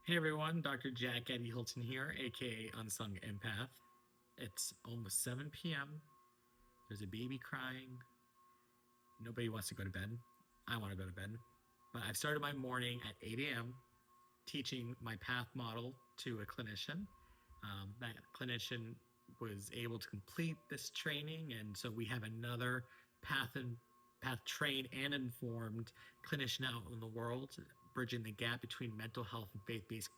Hey everyone, Dr. Jack Eddie Hilton here, aka Unsung Empath. It's almost 7 p.m. There's a baby crying. Nobody wants to go to bed. I want to go to bed. But I've started my morning at 8 a.m. teaching my path model to a clinician. That clinician was able to complete this training, and so we have another path trained and informed clinician out in the world, bridging the gap between mental health and faith-based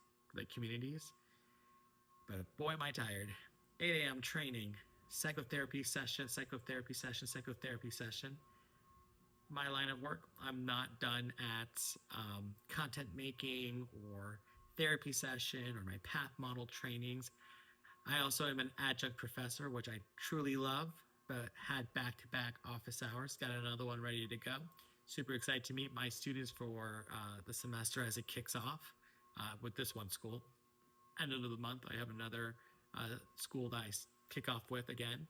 communities. But boy, am I tired. 8 a.m. training, psychotherapy session, psychotherapy session, psychotherapy session. My line of work, I'm not done at content making or therapy session or my path model trainings. I also am an adjunct professor, which I truly love, but had back to back office hours. Got another one ready to go. Super excited to meet my students for the semester as it kicks off with this one school. End of the month, I have another school that I kick off with again.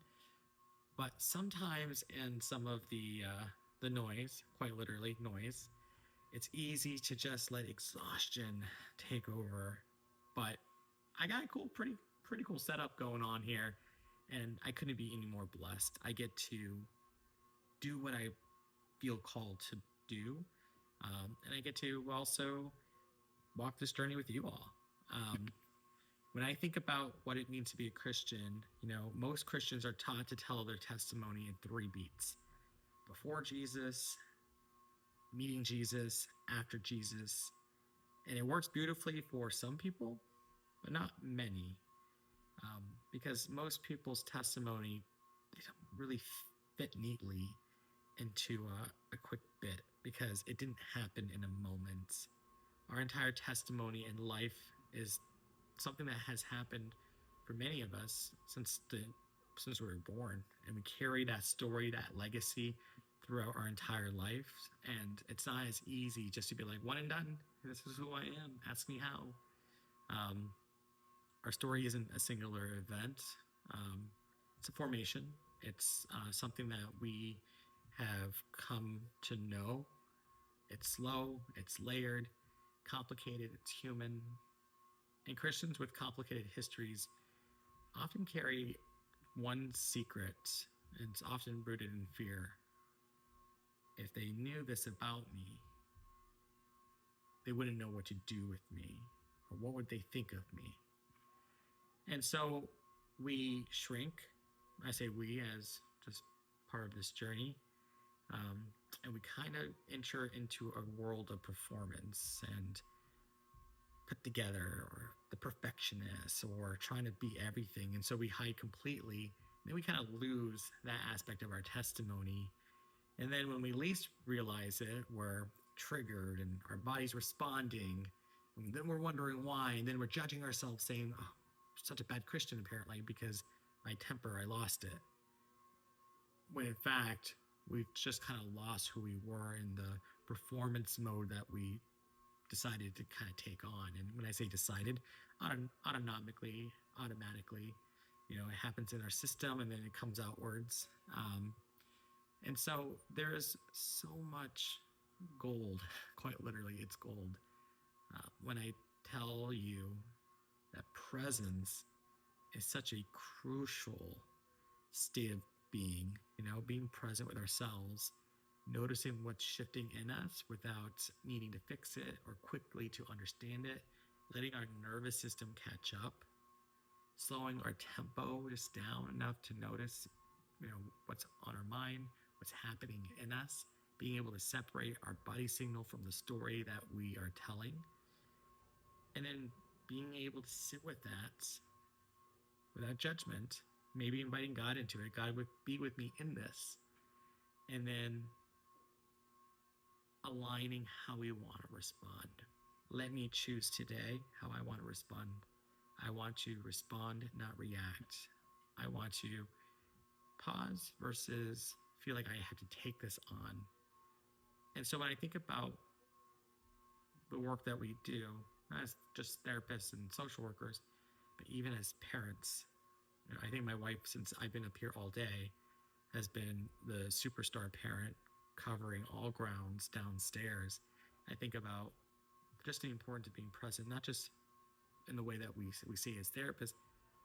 But sometimes in some of the noise, quite literally noise, it's easy to just let exhaustion take over. But I got a pretty cool setup going on here, and I couldn't be any more blessed. I get to do what I feel called to do, and I get to also walk this journey with you all. When I think about what it means to be a Christian, most Christians are taught to tell their testimony in 3 beats: before Jesus, meeting Jesus, after Jesus. And it works beautifully for some people, but not many. Because most people's testimony, they don't really fit neatly into a quick bit because it didn't happen in a moment. Our entire testimony in life is something that has happened for many of us since we were born, and we carry that story, that legacy throughout our entire life. And it's not as easy just to be like one and done. This is who I am. Ask me how. Um, our story isn't a singular event. It's a formation. It's something that we have come to know. It's slow. It's layered, complicated. It's human. And Christians with complicated histories often carry one secret, and it's often rooted in fear. If they knew this about me, they wouldn't know what to do with me, or what would they think of me. And so we shrink. I say we as just part of this journey. And we kind of enter into a world of performance and put together, or the perfectionist, or trying to be everything. And so we hide completely. Then we kind of lose that aspect of our testimony. And then when we least realize it, we're triggered and our body's responding. And then we're wondering why. And then we're judging ourselves, saying, oh, such a bad Christian, apparently, because my temper, I lost it. When in fact, we've just kind of lost who we were in the performance mode that we decided to kind of take on. And when I say decided, automatically, it happens in our system and then it comes outwards. And so there is so much gold, quite literally, it's gold. When I tell you that presence is such a crucial state of being, being present with ourselves, noticing what's shifting in us without needing to fix it or quickly to understand it, letting our nervous system catch up, slowing our tempo just down enough to notice, what's on our mind, what's happening in us, being able to separate our body signal from the story that we are telling, and then being able to sit with that without judgment, maybe inviting God into it. God would be with me in this. And then aligning how we want to respond. Let me choose today how I want to respond. I want to respond, not react. I want to pause versus feel like I have to take this on. And so when I think about the work that we do, not as just therapists and social workers, but even as parents, I think my wife, since I've been up here all day, has been the superstar parent covering all grounds downstairs. I think about just the importance of being present, not just in the way that we see as therapists,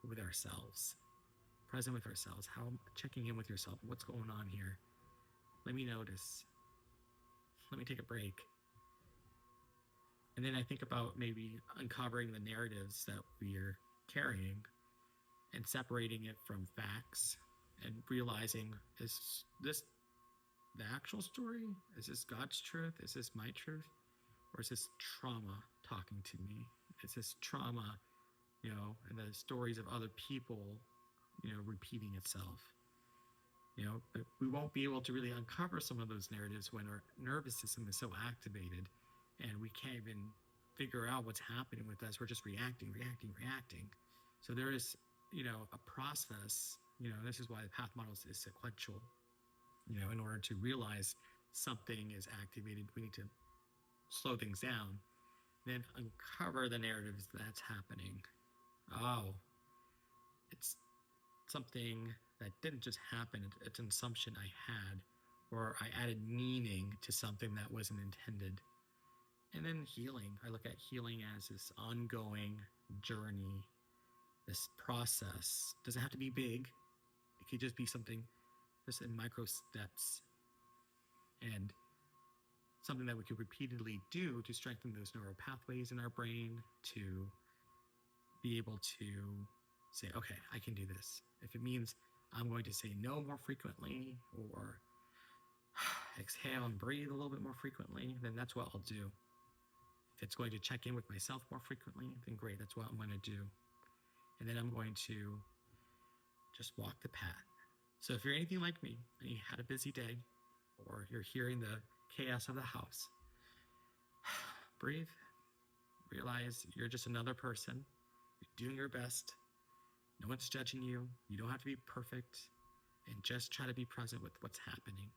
but with ourselves, present with ourselves. How checking in with yourself. What's going on here? Let me notice. Let me take a break. And then I think about maybe uncovering the narratives that we're carrying and separating it from facts and realizing, is this the actual story? Is this God's truth? Is this my truth? Or is this trauma talking to me? Is this trauma, and the stories of other people, repeating itself? But we won't be able to really uncover some of those narratives when our nervous system is so activated and we can't even figure out what's happening with us. We're just reacting. So there is, a process, this is why the path model is sequential. In order to realize something is activated, we need to slow things down, then uncover the narratives that's happening. Oh, it's something that didn't just happen. It's an assumption I had, or I added meaning to something that wasn't intended. And then healing. I look at healing as this ongoing journey, this process. Doesn't have to be big. It could just be something just in micro steps, and something that we could repeatedly do to strengthen those neural pathways in our brain, to be able to say, okay, I can do this. If it means I'm going to say no more frequently, or exhale and breathe a little bit more frequently, then that's what I'll do. If it's going to check in with myself more frequently, then great, that's what I'm going to do. And then I'm going to just walk the path. So if you're anything like me and you had a busy day, or you're hearing the chaos of the house, breathe, realize you're just another person. You're doing your best. No one's judging you. You don't have to be perfect. And just try to be present with what's happening.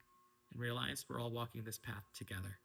And realize we're all walking this path together.